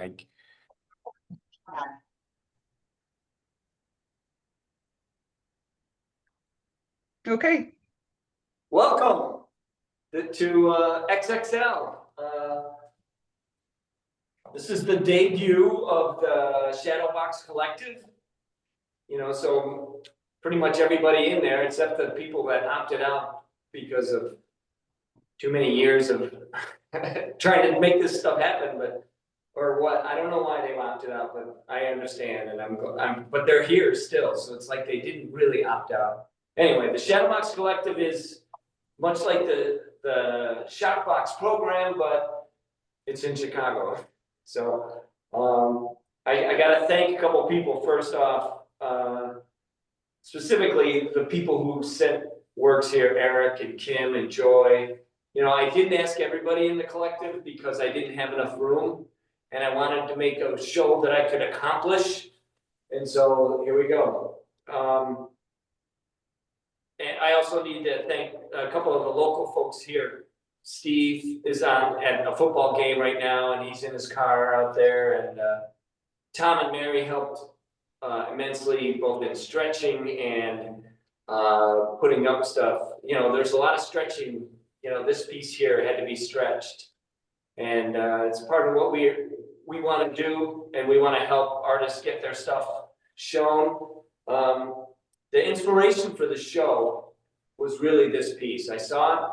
Like, Okay. Welcome to XXL. This is the debut of the ShadowBox Collective. You know, so pretty much everybody in there, except the people that opted out because of too many years of trying to make this stuff happen, or what, I don't know why they opted out, but I understand, and but they're here still, so it's like they didn't really opt out. Anyway, the ShadowBox Collective is much like the Shockbox program, but it's in Chicago. So I gotta thank a couple people first off, specifically the people who sent works here, Eric and Kim and Joy. You know, I didn't ask everybody in the collective because I didn't have enough room, and I wanted to make a show that I could accomplish. And so here we go. And I also need to thank a couple of the local folks here. Steve is on at a football game right now, and he's in his car out there. And Tom and Mary helped immensely, both in stretching and putting up stuff. You know, there's a lot of stretching. You know, this piece here had to be stretched, and it's part of what we want to do, and we want to help artists get their stuff shown. The inspiration for the show was really this piece. I saw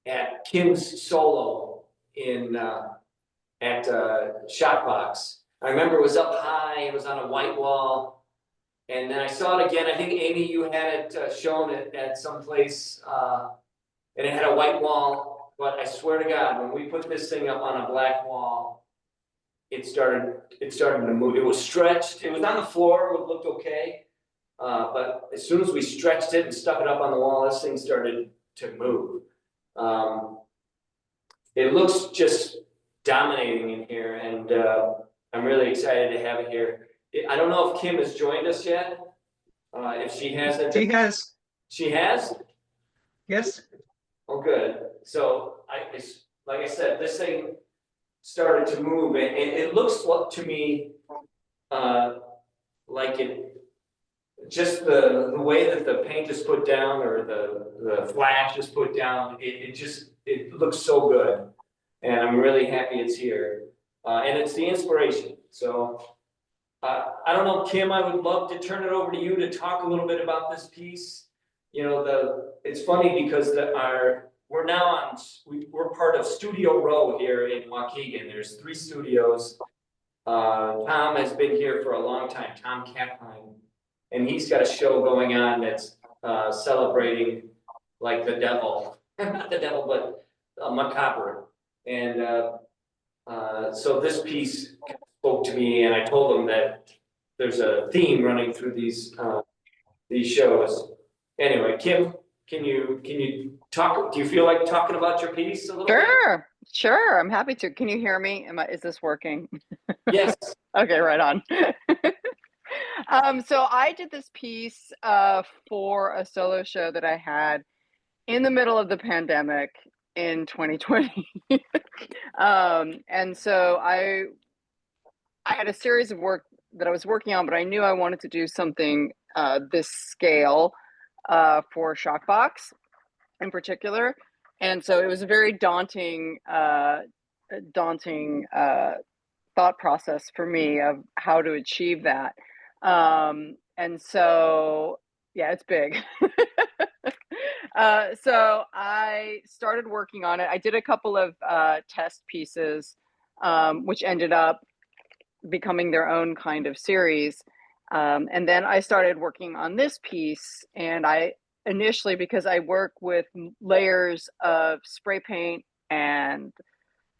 it at Kim's solo in at Shotbox. I remember it was up high, it was on a white wall, and then I saw it again. I think Amy, you had it shown at some place, and it had a white wall. But I swear to God, when we put this thing up on a black wall, it started to move. It was stretched. It was on the floor. It looked okay. But as soon as we stretched it and stuck it up on the wall, this thing started to move. It looks just dominating in here, and I'm really excited to have it here. I don't know if Kim has joined us yet. If she hasn't. She has. She has? Yes. Oh, good. So like I said, this thing started to move, and it looks to me like it, just the way that the paint is put down, or the flash is put down, it looks so good, and I'm really happy it's here, and it's the inspiration. So I don't know, Kim, I would love to turn it over to you to talk a little bit about this piece. You know, it's funny because we're part of Studio Row here in Waukegan. There's 3 studios. Tom has been here for a long time, Tom Kaplan, and he's got a show going on that's celebrating like the devil, not the devil, but macabre. And so this piece spoke to me, and I told him that there's a theme running through these shows. Anyway, Kim, can you talk? Do you feel like talking about your piece a little bit? Sure. I'm happy to. Can you hear me? Is this working? Yes. Okay, right on. So I did this piece for a solo show that I had in the middle of the pandemic in 2020. And so I had a series of work that I was working on, but I knew I wanted to do something this scale for Shockbox in particular. And so it was a very daunting thought process for me of how to achieve that. And so, yeah, it's big. So I started working on it. I did a couple of test pieces, which ended up becoming their own kind of series. And then I started working on this piece, and I initially, because I work with layers of spray paint and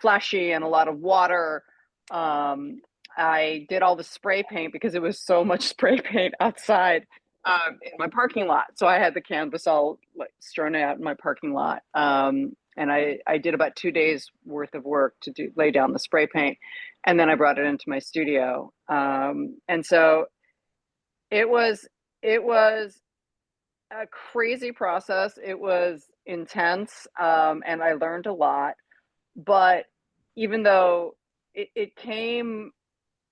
flashy and a lot of water, I did all the spray paint because it was so much spray paint outside in my parking lot. So I had the canvas all strewn out in my parking lot. And I did about 2 days worth of work to lay down the spray paint. And then I brought it into my studio. And so it was a crazy process. It was intense, and I learned a lot. But even though it came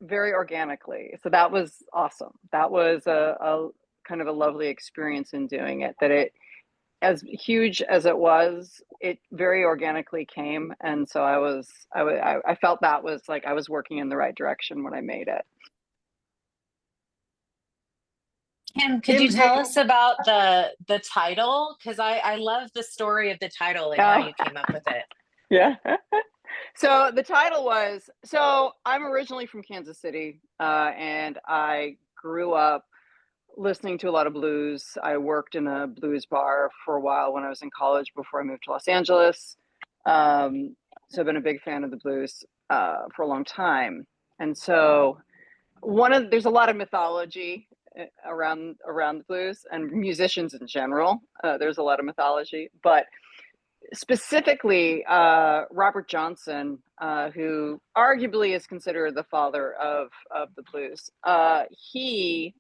very organically. So that was awesome. That was a kind of a lovely experience in doing it, that it, as huge as it was, it very organically came. And so I felt that was like I was working in the right direction when I made it. Kim, could you tell us about the title? Because I love the story of the title and how you came up with it. Yeah. So the title was, so I'm originally from Kansas City, and I grew up listening to a lot of blues. I worked in a blues bar for a while when I was in college before I moved to Los Angeles. So I've been a big fan of the blues for a long time. And so there's a lot of mythology around the blues and musicians in general. There's a lot of mythology, but specifically Robert Johnson, who arguably is considered the father of the blues. He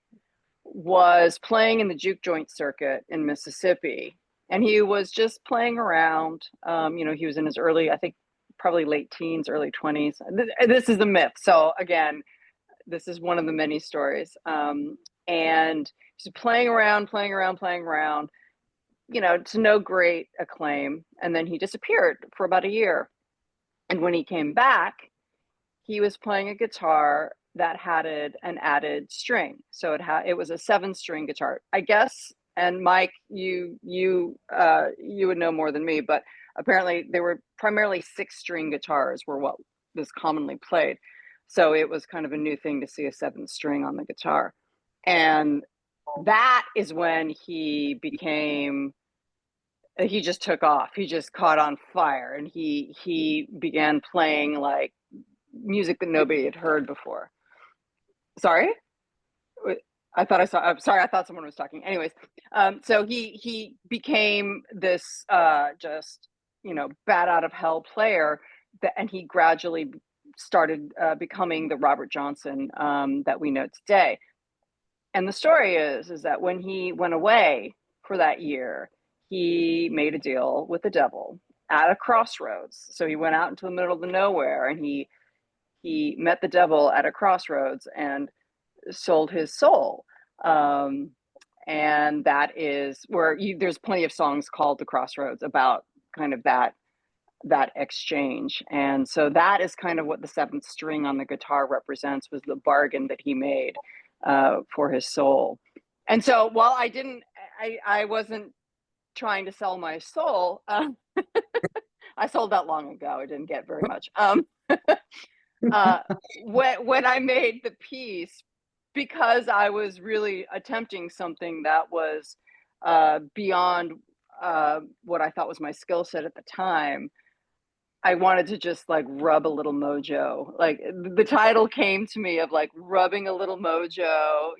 was playing in the juke joint circuit in Mississippi, and he was just playing around. He was in his early, I think probably late teens, early 20s. This is the myth. So again, this is one of the many stories. And he's playing around, to no great acclaim. And then he disappeared for about a year. And when he came back, he was playing a guitar that had an added string. So it was a 7-string guitar, I guess. And Mike, you would know more than me, but apparently they were primarily 6-string guitars were what was commonly played. So it was kind of a new thing to see a 7-string on the guitar. And that is when he just took off. He just caught on fire, and he began playing like music that nobody had heard before. Sorry? I'm sorry, I thought someone was talking. Anyways, so he became this just, bat out of hell player, and he gradually started becoming the Robert Johnson that we know today. And the story is that when he went away for that year, he made a deal with the devil at a crossroads. So he went out into the middle of the nowhere, and he met the devil at a crossroads and sold his soul. And that is where there's plenty of songs called The Crossroads about kind of that exchange. And so that is kind of what the 7th string on the guitar represents, was the bargain that he made for his soul. And so while I wasn't trying to sell my soul, I sold that long ago. I didn't get very much. When I made the piece, because I was really attempting something that was beyond what I thought was my skill set at the time, I wanted to just like rub a little mojo. Like the title came to me of like rubbing a little mojo,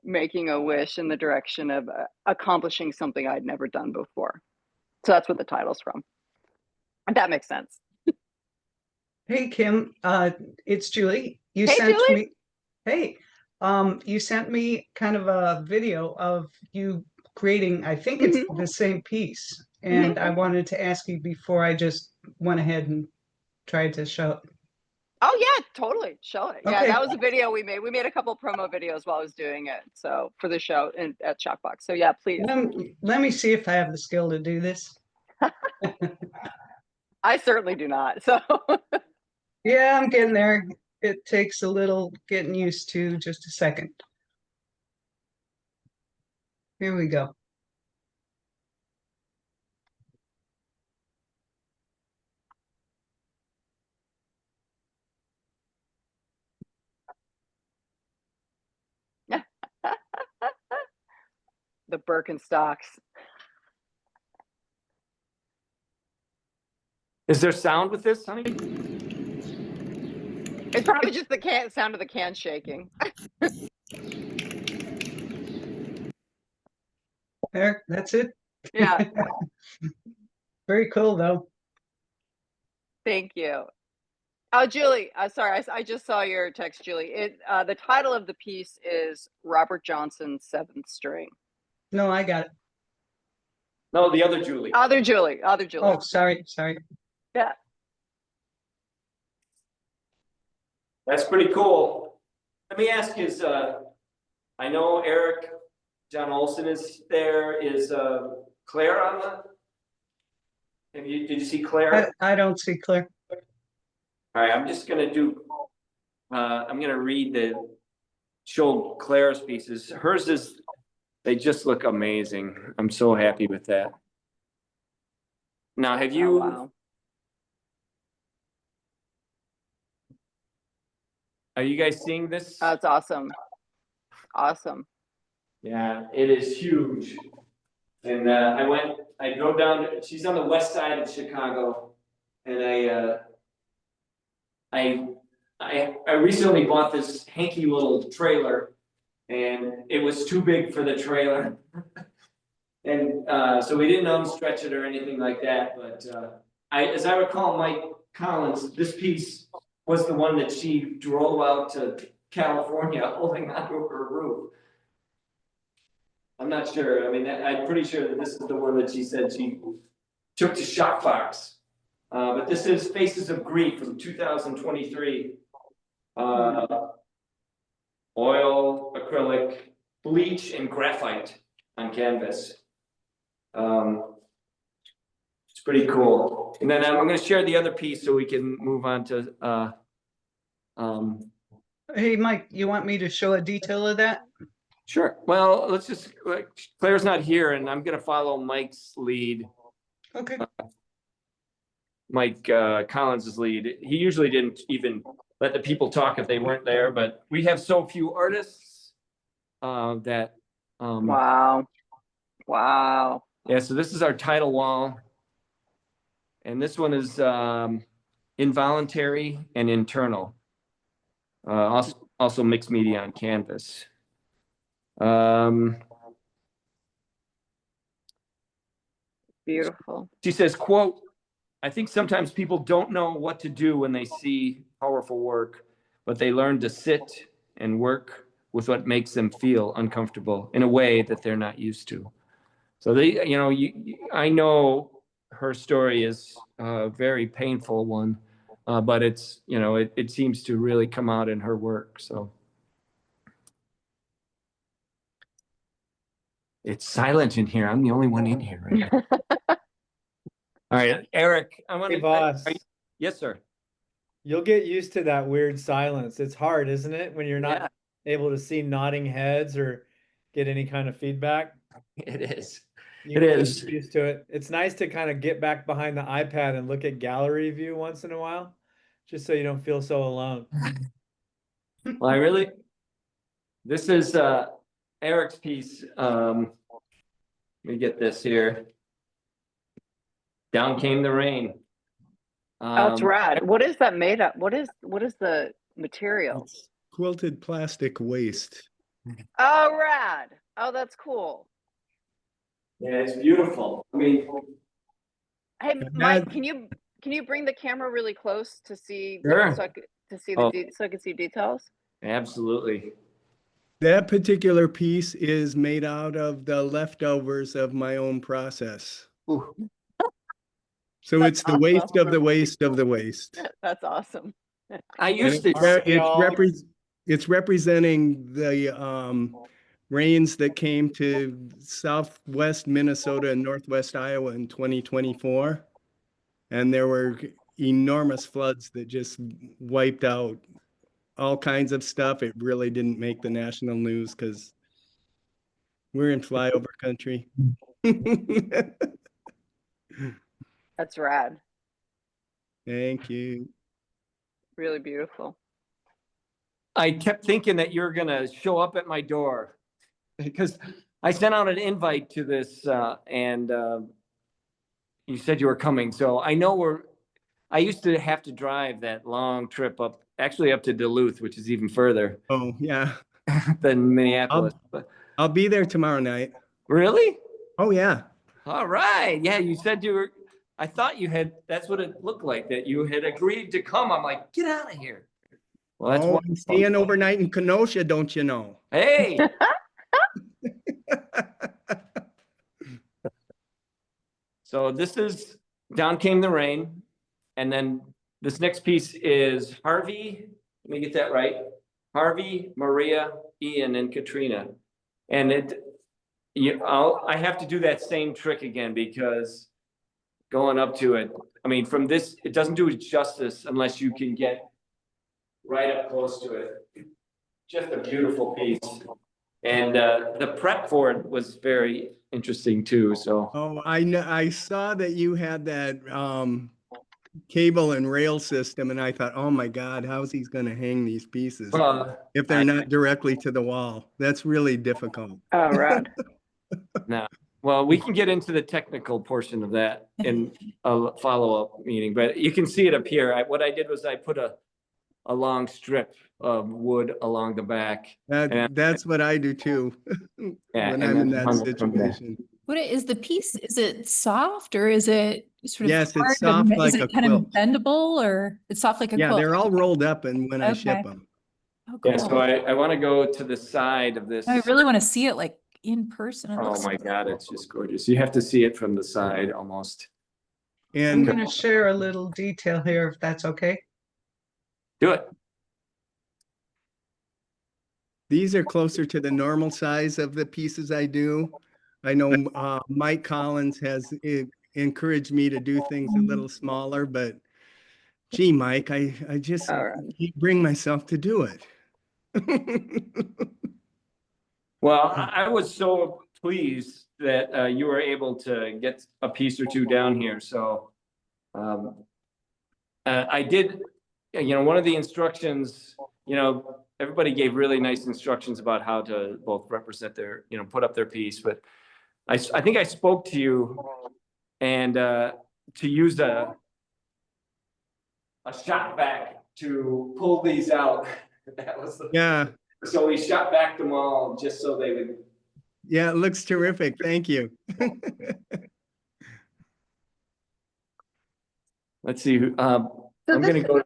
making a wish in the direction of accomplishing something I'd never done before. So that's what the title's from. If that makes sense. Hey, Kim, it's Julie. You Hey, sent Julie. me, hey, you sent me kind of a video of you creating, I think it's the same piece. And I wanted to ask you before I just went ahead and tried to show it. Oh yeah, totally. Show it. Yeah, Okay. that was a video we made. We made a couple of promo videos while I was doing it. So for the show at ShadowBoxX. So yeah, please. Let me see if I have the skill to do this. I certainly do not. So Yeah, I'm getting there. It takes a little getting used to. Just a second. Here we go. the Birkenstocks. Is there sound with this, honey? It's probably just the sound of the can shaking. There, that's it. Yeah. Very cool, though. Thank you. Oh, Julie, sorry, I just saw your text, Julie. The title of the piece is Robert Johnson's 7th String. No, I got it. No, the other Julie. Other Julie. Oh, sorry. Yeah. That's pretty cool. Let me ask you, I know Eric, John Olson is there. Is Claire on the? Did you see Claire? I don't see Claire. All right, I'm just gonna do. I'm gonna read show Claire's pieces. Hers is. They just look amazing. I'm so happy with that. Now, have you? Oh, wow. Are you guys seeing this? That's awesome. Awesome. Yeah, it is huge. And I drove down, she's on the west side of Chicago. And I recently bought this hanky little trailer and it was too big for the trailer. And so we didn't unstretch it or anything like that. But as I recall, Mike Collins, this piece was the one that she drove out to California holding onto her roof. I'm not sure. I mean, I'm pretty sure that this is the one that she said she took to ShopBox. But this is Faces of Grief from 2023. Oil, acrylic, bleach, and graphite on canvas. It's pretty cool. And then I'm going to share the other piece so we can move on to. Hey, Mike, you want me to show a detail of that? Sure. Well, let's just, Claire's not here and I'm going to follow Mike's lead. Okay. Mike Collins's lead. He usually didn't even let the people talk if they weren't there, but we have so few artists that. Wow. Wow. Yeah, so this is our title wall. And this one is involuntary and internal. Also mixed media on canvas. Beautiful. She says, quote, I think sometimes people don't know what to do when they see powerful work, but they learn to sit and work with what makes them feel uncomfortable in a way that they're not used to. So I know her story is a very painful one, but it's, it seems to really come out in her work. So it's silent in here. I'm the only one in here right now. All right, Eric, I want Hey, to. boss. Yes, sir. You'll get used to that weird silence. It's hard, isn't it? When you're not Yeah. able to see nodding heads or get any kind of feedback. It is. You It is. get used to it. It's nice to kind of get back behind the iPad and look at gallery view once in a while, just so you don't feel so alone. Well, this is Eric's piece. Let me get this here. Down Came the Rain. That's rad. What is that made of? What is the material? It's quilted plastic waste. Oh, rad. Oh, that's cool. Yeah, it's beautiful. I mean, Hey, Mike, can you bring the camera really close to see Sure. so I could so I can see details? Absolutely. That particular piece is made out of the leftovers of my own process. Ooh. So it's the waste of the waste of the waste. That's awesome. I And used to. it's representing the rains that came to southwest Minnesota and northwest Iowa in 2024. And there were enormous floods that just wiped out all kinds of stuff. It really didn't make the national news because we're in flyover country. That's rad. Thank you. Really beautiful. I kept thinking that you're going to show up at my door because I sent out an invite to this and you said you were coming. So I know I used to have to drive that long trip up to Duluth, which is even further. Oh, yeah. Than Minneapolis. I'll be there tomorrow night. Really? Oh, yeah. All right. Yeah, you said I thought you had, that's what it looked like, that you had agreed to come. I'm like, get out of here. Well, that's I'm staying overnight in Kenosha, don't you know? Hey. So this is Down Came the Rain. And then this next piece is Harvey let me get that right. Harvey, Maria, Ian, and Katrina. And I have to do that same trick again because going up to it, I mean, from this, it doesn't do it justice unless you can get right up close to it. Just a beautiful piece. And the prep for it was very interesting too, so. Oh, I know, I saw that you had that cable and rail system, and I thought, oh my God, how's he gonna hang these pieces if they're not directly to the wall? That's really difficult. Oh, right. No, well, we can get into the technical portion of that in a follow-up meeting, but you can see it up here. What I did was I put a long strip of wood along the back. That's what I do too. Yeah, when and I'm in then that hung it from there. situation. What is the piece? Is it soft or is it sort of Yes, it's hard soft and, like is a it kind quilt. of bendable or it's soft like a Yeah, quilt? they're all rolled up and when I ship Okay. them. Oh, cool. Yeah, so I want to go to the side of this. I really want to see it like in person. It Oh looks my God, it's just gorgeous. You have to see it from the side almost. I'm And going to share a little detail here, if that's okay. Do it. these are closer to the normal size of the pieces I do. I know Mike Collins has encouraged me to do things a little smaller, but gee, Mike, I just All right. can't bring myself to do it. Well, I was so pleased that you were able to get a piece or two down here. So I did, one of the instructions, everybody gave really nice instructions about how to both represent their, put up their piece. But I think I spoke to you and to use a shot back to pull these out. That was Yeah. So we shot back them all just so they would. Yeah, it looks terrific. Thank you. Let's see. I'm going to go.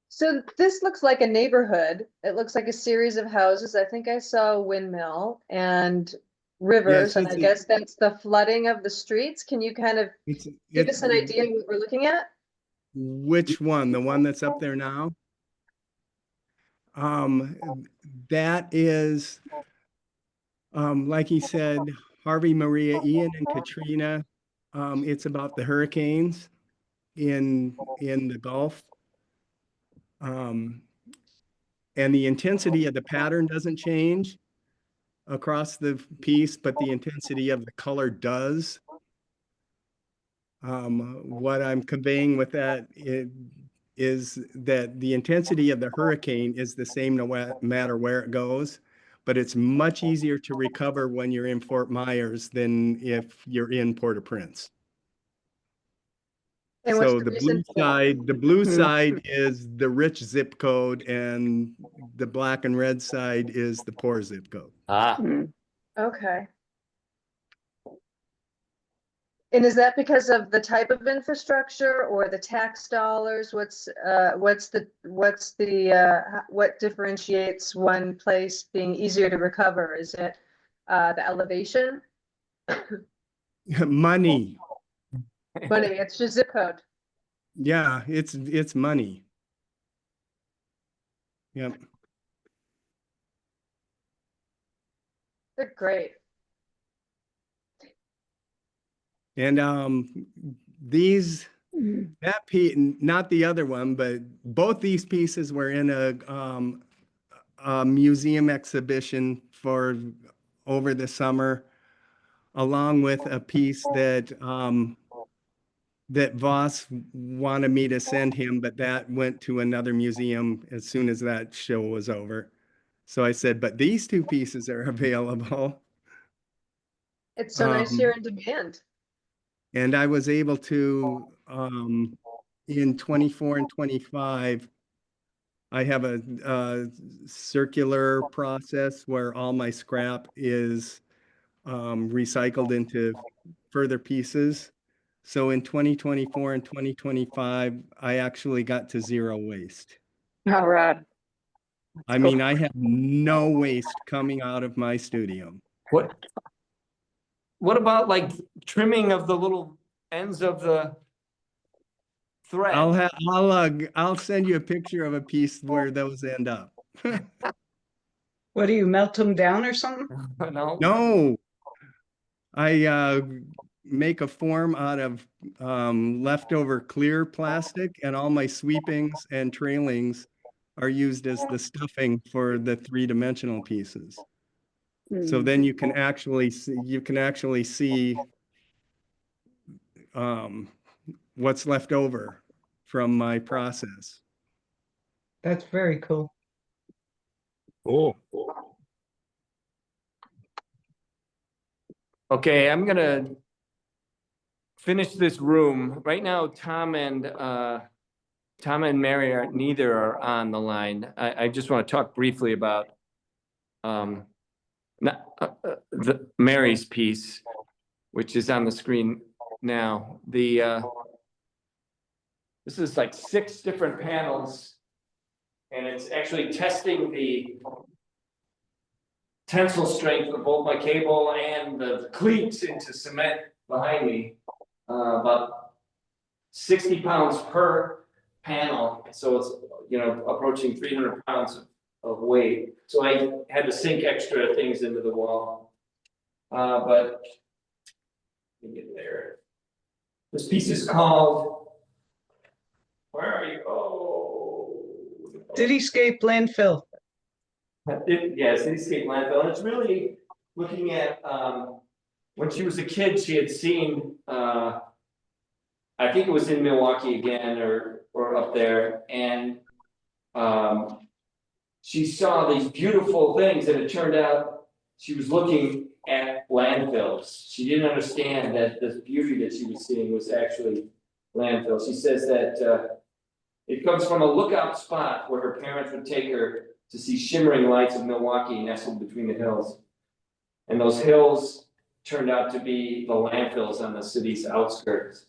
So this looks like a neighborhood. It looks like a series of houses. I think I saw a windmill and rivers, and I guess that's the flooding of the streets. Can you kind of give us an idea of what we're looking at? Which one? The one that's up there now? That is, like he said, Harvey, Maria, Ian, and Katrina. It's about the hurricanes in the Gulf. And the intensity of the pattern doesn't change across the piece, but the intensity of the color does. What I'm conveying with that is that the intensity of the hurricane is the same no matter where it goes, but it's much easier to recover when you're in Fort Myers than if you're in Port-au-Prince. And So the blue side is the rich zip code, and the black and red side is the poor zip code. Okay. And is that because of the type of infrastructure or the tax dollars? What differentiates one place being easier to recover? Is it the elevation? Money. Money, it's just zip code. Yeah, it's money. Yep. They're great. And that piece, not the other one, but both these pieces were in a museum exhibition for over the summer, along with a piece that that Voss wanted me to send him, but that went to another museum as soon as that show was over. So I said, but these two pieces are available. It's so nice you're in demand. And I was able to, in 24 and 25, I have a circular process where all my scrap is recycled into further pieces. So in 2024 and 2025, I actually got to zero waste. All right. I mean, I have no waste coming out of my studio. What about like trimming of the little ends of the thread. I'll send you a picture of a piece where those end up. What do you melt them down or something? No. No, I make a form out of leftover clear plastic, and all my sweepings and trailings are used as the stuffing for the three-dimensional pieces. So then you can actually see what's left over from my process. That's very cool. Oh. Okay, I'm gonna finish this room. Right now, Tom and Mary neither are on the line. I just want to talk briefly about the Mary's piece, which is on the screen now. This is like 6 different panels, and it's actually testing the tensile strength of both my cable and the cleats into cement behind me. About 60 pounds per panel, so it's, you know, approaching 300 pounds of weight. So I had to sink extra things into the wall. But let me get there. This piece is called, where are you? Oh, Cityscape landfill. Yeah, Cityscape landfill. And it's really looking at when she was a kid, she had seen I think it was in Waukegan or up there, and she saw these beautiful things, and it turned out she was looking at landfills. She didn't understand that the beauty that she was seeing was actually landfills. She says that it comes from a lookout spot where her parents would take her to see shimmering lights of Milwaukee nestled between the hills. And those hills turned out to be the landfills on the city's outskirts.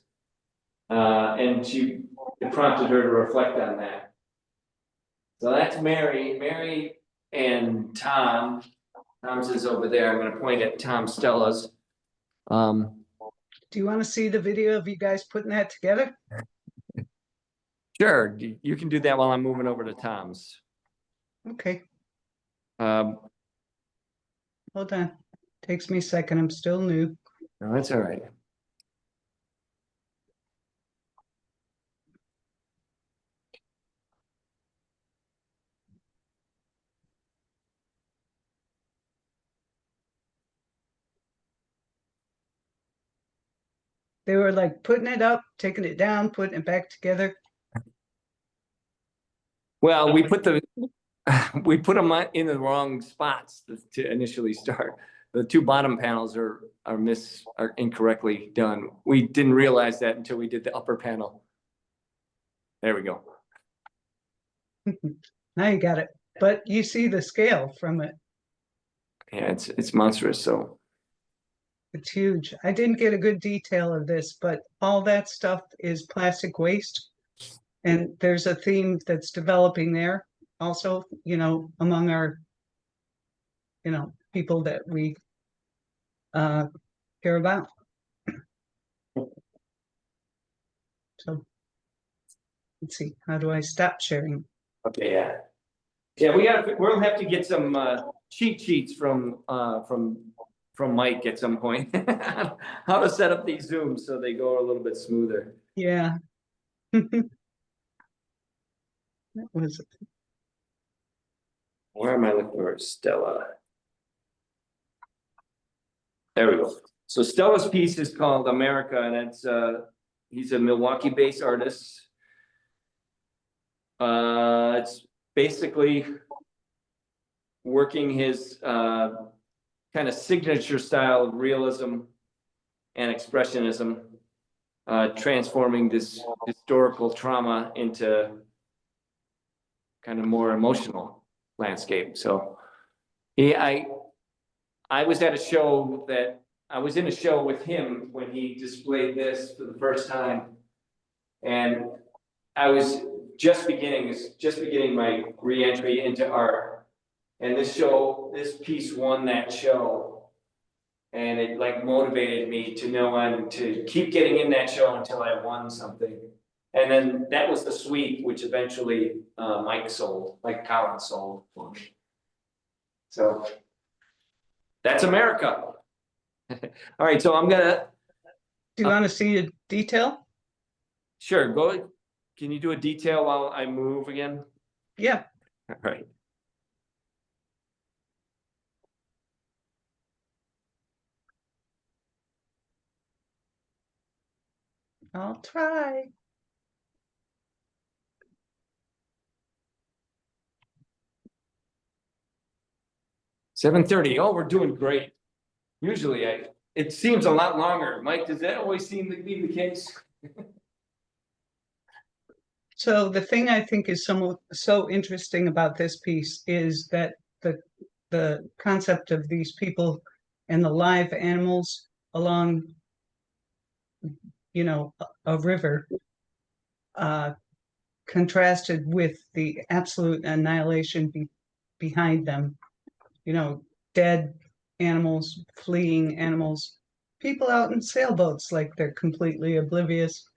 And it prompted her to reflect on that. So that's Mary. Mary and Tom. Tom's is over there. I'm going to point at Tom Stella's. Do you want to see the video of you guys putting that together? Sure, you can do that while I'm moving over to Tom's. Okay, Hold on. Takes me a second. I'm still new. No, that's all right. They were like putting it up, taking it down, putting it back together. Well, we put them in the wrong spots to initially start. The 2 bottom panels are incorrectly done. We didn't realize that until we did the upper panel. There we go. Now you got it. But you see the scale from it. Yeah, it's monstrous. So it's huge. I didn't get a good detail of this, but all that stuff is plastic waste. And there's a theme that's developing there also, you know, among our, you know, people that we care about. So let's see, how do I stop sharing? okay, yeah, we'll have to get some cheat sheets from Mike at some point. How to set up these Zooms so they go a little bit smoother. Yeah. That was it. Where am I looking for Stella? There we go. So Stella's piece is called America, and it's he's a Milwaukee-based artist. It's basically working his kind of signature style of realism and expressionism, transforming this historical trauma into kind of more emotional landscape. So I was at a show that I was in a show with him when he displayed this for the first time, and I was just beginning my re-entry into art, and this piece won that show, and it like motivated me to know and to keep getting in that show until I won something. And then that was the suite, which eventually Mike Collins sold. So that's America. All right, so I'm gonna. Do you want to see a detail? Sure, go. Can you do a detail while I move again? Yeah. All right. I'll try. $7:30. Oh, we're doing great. Usually it seems a lot longer. Mike, does that always seem to be the case? So the thing I think is so interesting about this piece is that the concept of these people and the live animals along, a river, contrasted with the absolute annihilation behind them. Dead animals, fleeing animals, people out in sailboats like they're completely oblivious,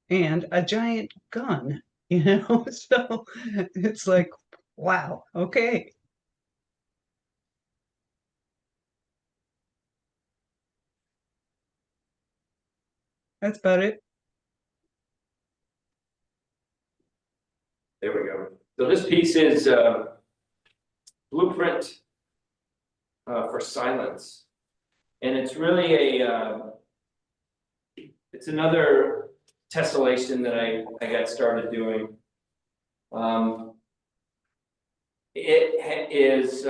and a giant gun, so it's like, wow, okay. That's about it. There we go. So this piece is Blueprint for Silence. And it's really it's another tessellation that I got started doing. It is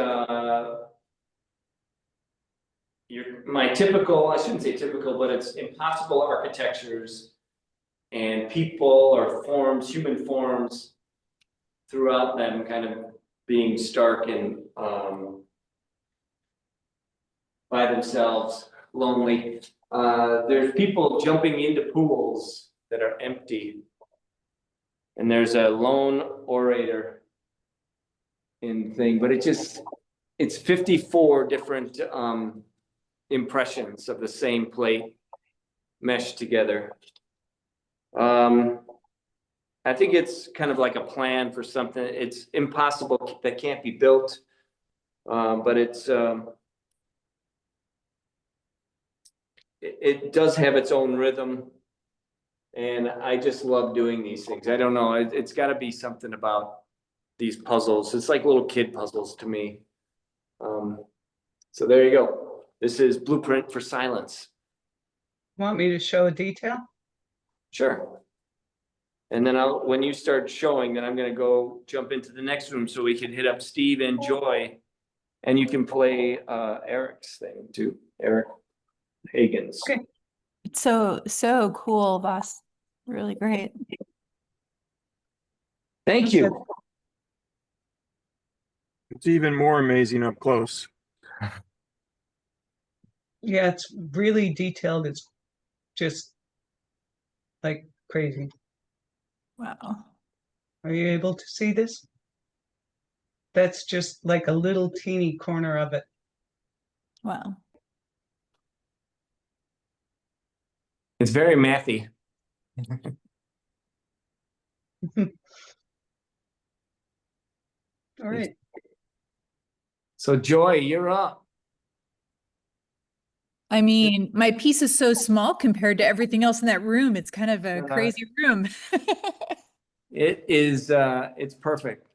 my typical, I shouldn't say typical, but it's impossible architectures and people or forms, human forms throughout them kind of being stark and by themselves, lonely. There's people jumping into pools that are empty. And there's a lone orator in thing, but it's 54 different impressions of the same plate meshed together. I think it's kind of like a plan for something. It's impossible, that can't be built, but it does have its own rhythm, and I just love doing these things. I don't know, it's got to be something about these puzzles. It's like little kid puzzles to me. So there you go. This is Blueprint for Silence. Want me to show a detail? Sure. And then when you start showing, then I'm going to go jump into the next room so we can hit up Steve and Joy, and you can play Eric's thing too, Eric Hagen's. Okay. It's so cool, boss. Really great. Thank you. It's even more amazing up close. Yeah, it's really detailed. It's just like crazy. Wow. Are you able to see this? That's just like a little teeny corner of it. Wow. It's very mathy. All right. So Joy, you're up. I mean, my piece is so small compared to everything else in that room. It's kind of a crazy room. It is, it's perfect.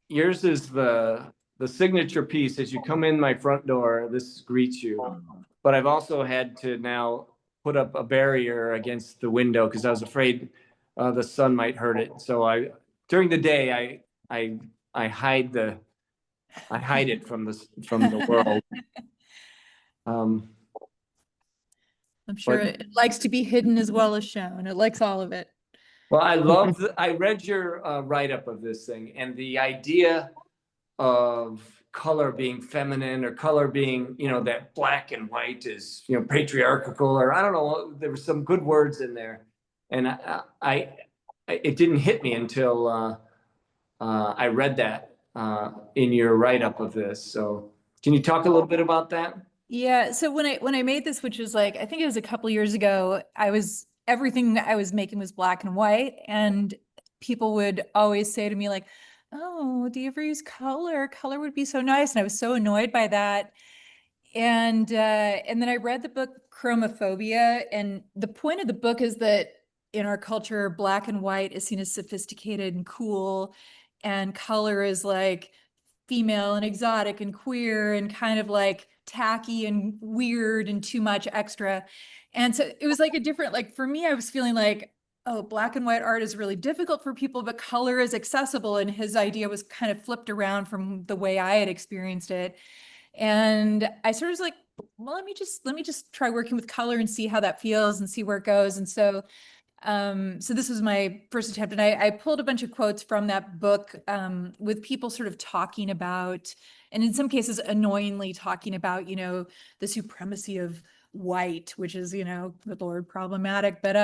Yours is the signature piece. As you come in my front door, this greets you. But I've also had to now put up a barrier against the window because I was afraid the sun might hurt it. So during the day, I hide it from the world. I'm sure it likes to be hidden as well as shown. It likes all of it. Well, I read your write-up of this thing, and the idea of color being feminine or color being, that black and white is, patriarchal, or I don't know, there were some good words in there. And it didn't hit me until I read that in your write-up of this. So can you talk a little bit about that? Yeah. So when I made this, which was like, I think it was a couple years ago, I was everything I was making was black and white. And people would always say to me like, oh, do you ever use color? Color would be so nice. And I was so annoyed by that. And then I read the book Chromophobia, and the point of the book is that in our culture, black and white is seen as sophisticated and cool, and color is like female and exotic and queer and kind of like tacky and weird and too much extra. And so it was like a different, like for me, I was feeling like, oh, black and white art is really difficult for people, but color is accessible. And his idea was kind of flipped around from the way I had experienced it. And I sort of was like, well, let me just try working with color and see how that feels and see where it goes. And so so this was my first attempt, and I pulled a bunch of quotes from that book with people sort of talking about, and in some cases annoyingly talking about, you know, the supremacy of white, which is, you know, good Lord, problematic. But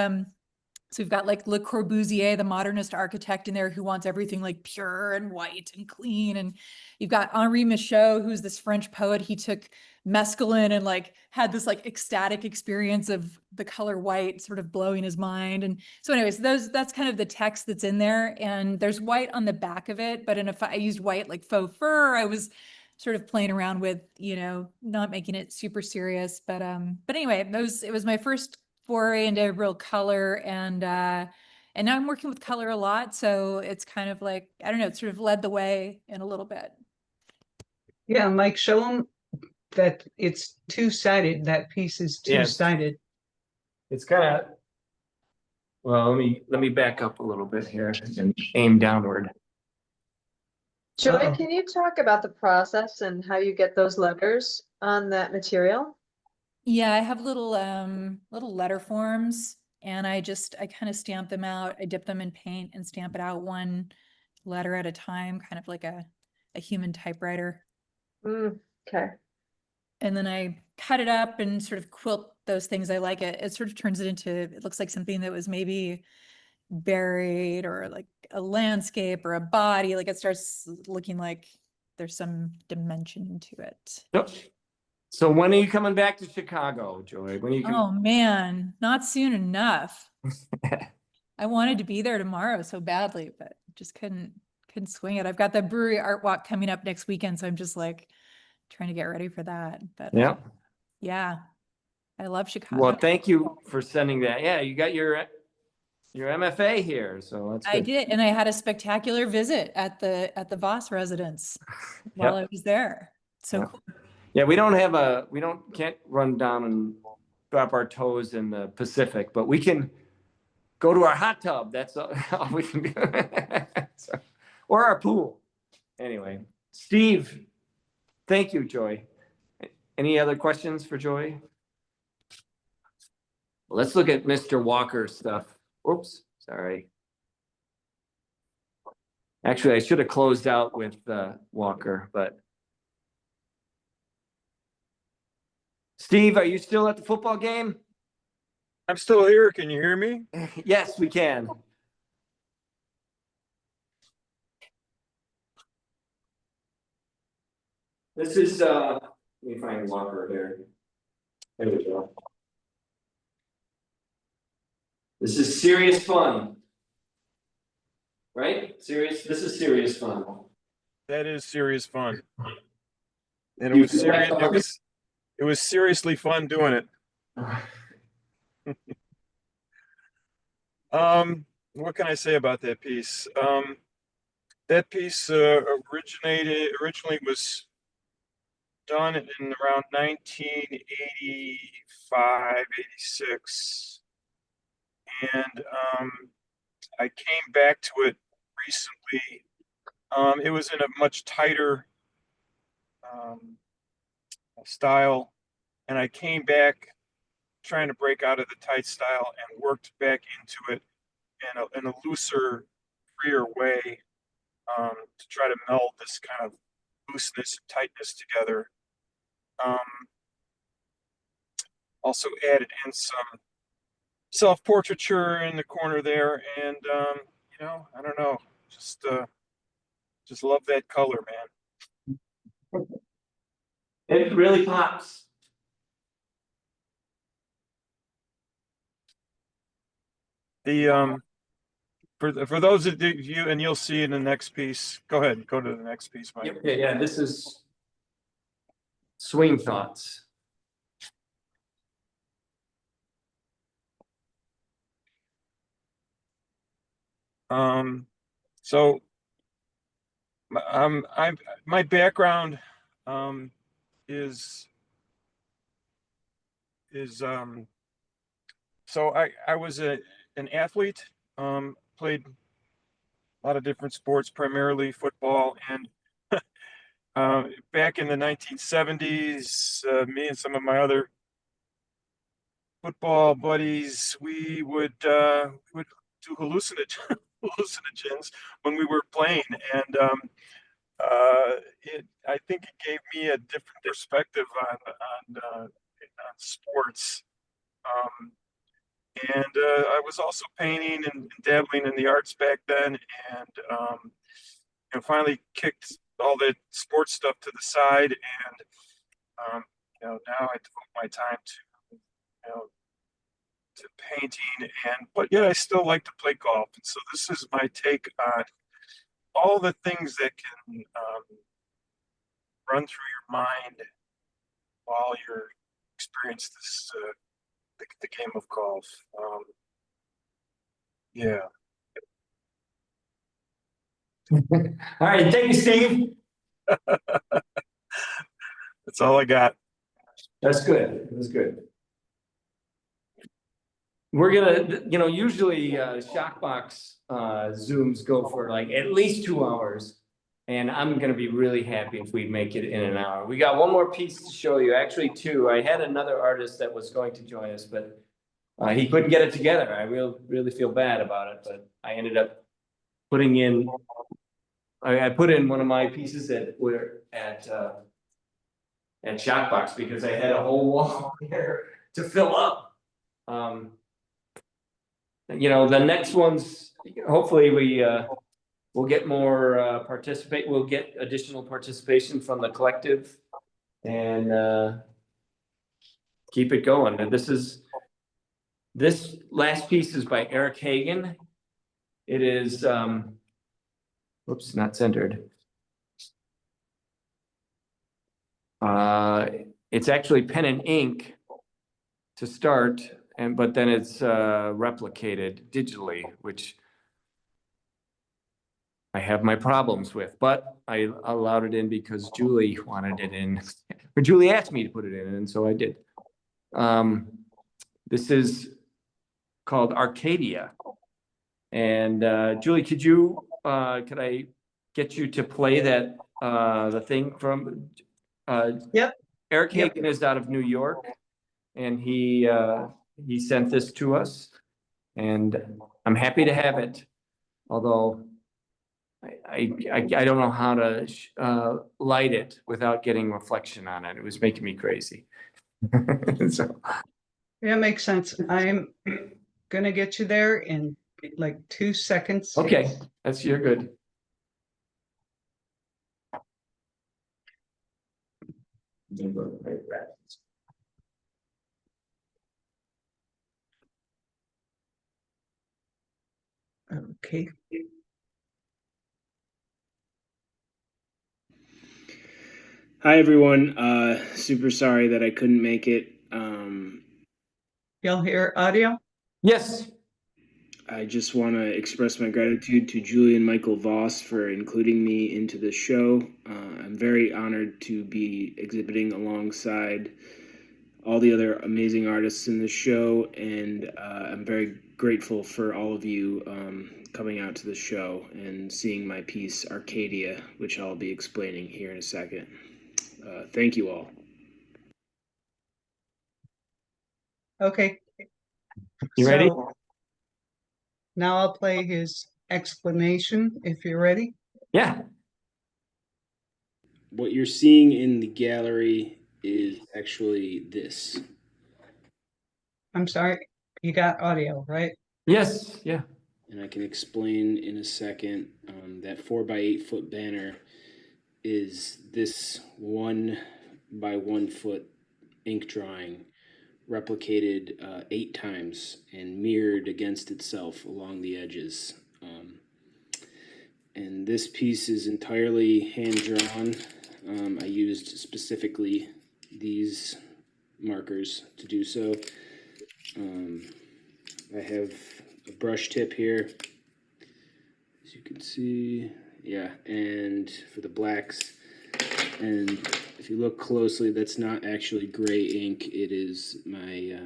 so we've got like Le Corbusier, the modernist architect in there who wants everything like pure and white and clean. And you've got Henri Michaud, who's this French poet. He took mescaline and like had this like ecstatic experience of the color white sort of blowing his mind. And so anyways, that's kind of the text that's in there. And there's white on the back of it, but I used white like faux fur. I was sort of playing around with, you know, not making it super serious. But anyway, it was my first foray into real color, and now I'm working with color a lot, so it's kind of like, I don't know, it sort of led the way in a little bit. Yeah, Mike, show them that it's two-sided. That piece is two-sided. It's kind of, well, let me back up a little bit here and aim downward. Joy, can you talk about the process and how you get those letters on that material? Yeah, I have little letter forms, and I kind of stamp them out. I dip them in paint and stamp it out one letter at a time, kind of like a human typewriter. Okay. And then I cut it up and sort of quilt those things. I like it. It sort of turns it into, it looks like something that was maybe buried, or like a landscape or a body. Like it starts looking like there's some dimension to it. Yep. So when are you coming back to Chicago, Joy? When are you coming? Oh man, not soon enough. I wanted to be there tomorrow so badly, but just couldn't swing it. I've got the brewery art walk coming up next weekend, so I'm just like trying to get ready for that. But Yeah. Yeah, I love Chicago. Well, thank you for sending that. Yeah, you got your MFA here, so that's good. I did, and I had a spectacular visit at the Voss residence while I was there. So cool. Yeah, can't run down and drop our toes in the Pacific, but we can go to our hot tub. That's all we can do. So, or our pool. Anyway, Steve, thank you, Joy. Any other questions for Joy? Let's look at Mr. Walker's stuff. Oops, sorry. Actually, I should have closed out with Walker, but. Steve, are you still at the football game? I'm still here. Can you hear me? Yes, we can. This is, let me find Walker here. There we go. This is serious fun. Right? This is serious fun. That is serious fun. And it was serious. It was seriously fun doing it. What can I say about that piece? That piece originally was done in around 1985, 86. And I came back to it recently. It was in a much tighter style, and I came back trying to break out of the tight style and worked back into it in a looser, freer way, to try to meld this kind of looseness and tightness together. Also added in some self-portraiture in the corner there, and you know, I don't know, just love that color, man. It really pops. The for those of you, and you'll see in the next piece. Go ahead, go to the next piece, Mike. Yeah, this is Swing Thoughts. So my background is so I was an athlete, played a lot of different sports, primarily football, and back in the 1970s, me and some of my other football buddies, we would do hallucinogens when we were playing, and I think it gave me a different perspective on sports. And I was also painting and dabbling in the arts back then, and finally kicked all the sports stuff to the side, and now I devote my time to painting, but yet I still like to play golf. And so this is my take on all the things that can run through your mind while you're experiencing this the game of golf. Yeah. All right, thank you, Steve. That's all I got. That's good. That's good. We're gonna, usually Shockbox Zooms go for like at least 2 hours, and I'm gonna be really happy if we make it in an hour. We got one more piece to show you, actually 2. I had another artist that was going to join us, but he couldn't get it together. I really feel bad about it, but I ended up putting in. I put in one of my pieces that were at Shockbox because I had a whole wall here to fill up. The next ones, hopefully we'll get more we'll get additional participation from the collective and keep it going. And this last piece is by Eric Hagen. It is whoops, not centered. It's actually pen and ink to start, but then it's replicated digitally, which I have my problems with, but I allowed it in because Julie wanted it in, or Julie asked me to put it in, and so I did. This is called Arcadia. And Julie, could I get you to play that, the thing from, Yep. Eric Hagen is out of New York, and he sent this to us, and I'm happy to have it, although I don't know how to light it without getting reflection on it. It was making me crazy. So. Yeah, makes sense. I'm gonna get you there in like 2 seconds. Okay, you're good. Okay. Hi everyone. Super sorry that I couldn't make it. Y'all hear audio? Yes. I just want to express my gratitude to Julie and Michael Voss for including me into the show. I'm very honored to be exhibiting alongside all the other amazing artists in the show, and I'm very grateful for all of you coming out to the show and seeing my piece Arcadia, which I'll be explaining here in a second. Thank you all. Okay. You ready? Now I'll play his explanation if you're ready. Yeah. What you're seeing in the gallery is actually this. I'm sorry, you got audio, right? Yes, yeah. And I can explain in a second. That 4x8 foot banner is this 1 by 1 foot ink drawing replicated 8 times and mirrored against itself along the edges. And this piece is entirely hand-drawn. I used specifically these markers to do so. I have a brush tip here, as you can see. Yeah, and for the blacks, and if you look closely, that's not actually gray ink. It is my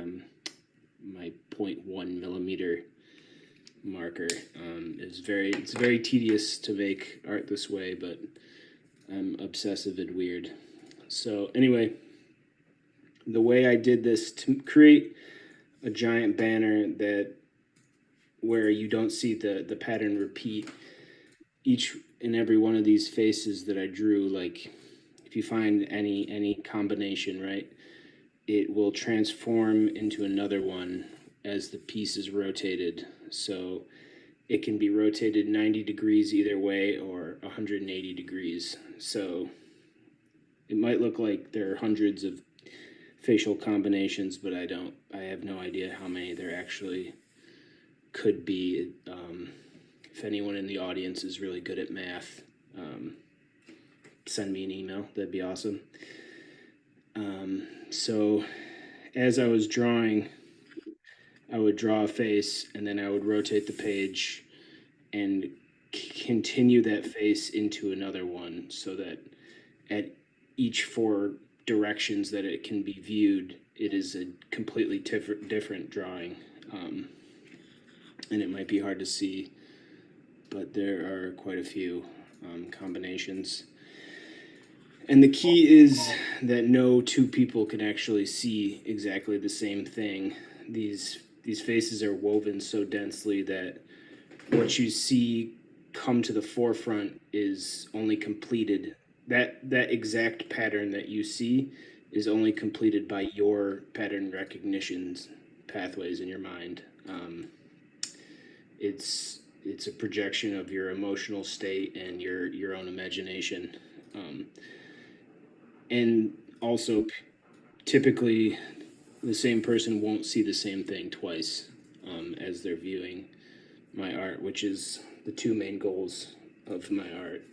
my 0.1 millimeter marker. It's very tedious to make art this way, but I'm obsessive and weird. So anyway, the way I did this to create a giant banner that where you don't see the pattern repeat, each and every one of these faces that I drew, like if you find any combination, right, it will transform into another one as the piece is rotated. So it can be rotated 90 degrees either way or 180 degrees. So it might look like there are hundreds of facial combinations, but I have no idea how many there actually could be. If anyone in the audience is really good at math, send me an email. That'd be awesome. So as I was drawing, I would draw a face and then I would rotate the page and continue that face into another one, so that at each 4 directions that it can be viewed, it is a completely different drawing. And it might be hard to see, but there are quite a few combinations. And the key is that no 2 people can actually see exactly the same thing. These faces are woven so densely that what you see come to the forefront is only completed. That exact pattern that you see is only completed by your pattern recognition pathways in your mind. It's a projection of your emotional state and your own imagination. And also, typically, the same person won't see the same thing twice as they're viewing my art, which is the 2 main goals of my art,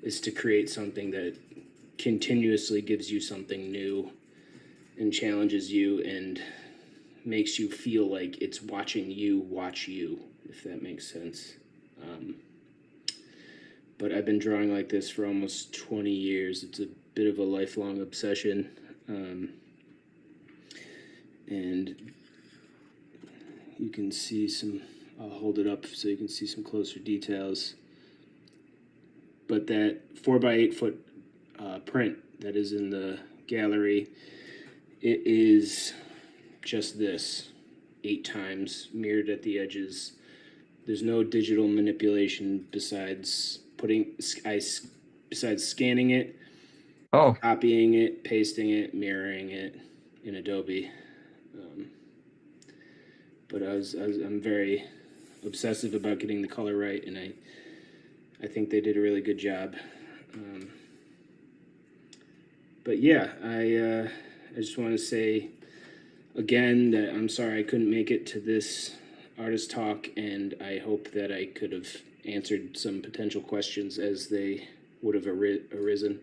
is to create something that continuously gives you something new and challenges you and makes you feel like it's watching you watch you, if that makes sense. But I've been drawing like this for almost 20 years. It's a bit of a lifelong obsession. And you can see some, I'll hold it up so you can see some closer details. But that 4x8 foot print that is in the gallery, it is just this 8 times mirrored at the edges. There's no digital manipulation besides scanning it, copying it, pasting it, mirroring it in Adobe. But I'm very obsessive about getting the color right, and I think they did a really good job. But yeah, I just want to say again that I'm sorry I couldn't make it to this artist talk, and I hope that I could have answered some potential questions as they would have arisen.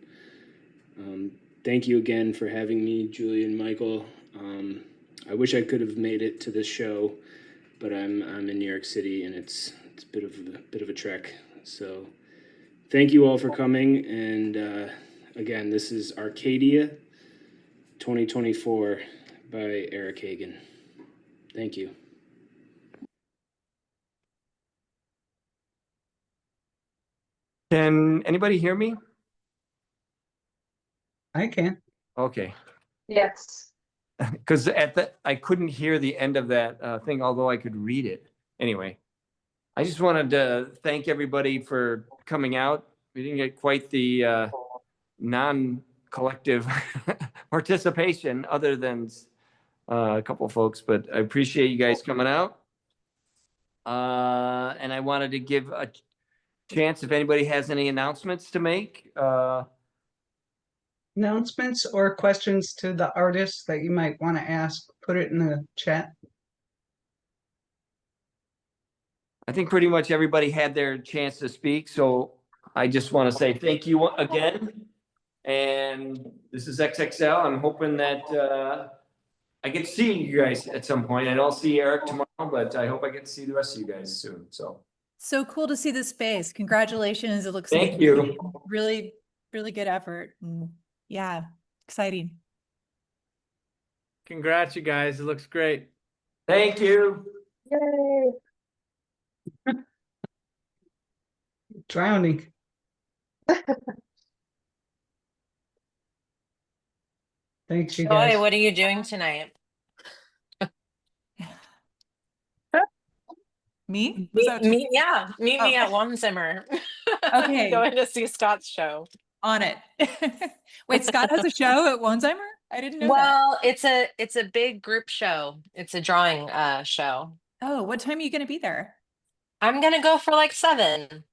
Thank you again for having me, Julie and Michael. I wish I could have made it to this show, but I'm in New York City, and it's a bit of a trek. So thank you all for coming, and again, this is Arcadia 2024 by Eric Hagen. Thank you. Can anybody hear me? I can. Okay. Yes. Because I couldn't hear the end of that thing, although I could read it. Anyway, I just wanted to thank everybody for coming out. We didn't get quite the non-collective participation other than a couple folks, but I appreciate you guys coming out. And I wanted to give a chance if anybody has any announcements to make. announcements or questions to the artists that you might want to ask, put it in the chat. I think pretty much everybody had their chance to speak, so I just want to say thank you again. And this is XXL. I'm hoping that I get to see you guys at some point. I don't see Eric tomorrow, but I hope I get to see the rest of you guys soon. So cool to see the space. Congratulations. It looks Thank you. really, really good effort. And yeah, exciting. Congrats, you guys. It looks great. Thank you. Yay. Drowning. Thanks, you guys. Joy, what are you doing tonight? Me? Meet me at Wohnzimmer. Okay. Going to see Scott's show. On it. Wait, Scott has a show at Wohnzimmer? I didn't know that. Well, it's a big group show. It's a drawing show. Oh, what time are you going to be there? I'm gonna go for like 7.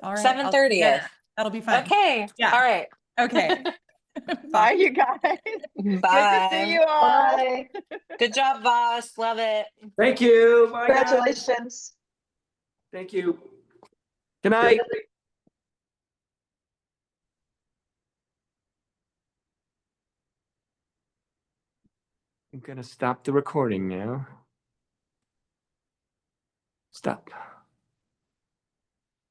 All right. 7:30. Yeah, that'll be fun. Okay. Yeah. All right. Okay. Bye, you guys. Bye. Good to see you all. Bye. Good job, Voss. Love it. Thank you. Bye, guys. Congratulations. Thank you. Good night. I'm gonna stop the recording now. Stop.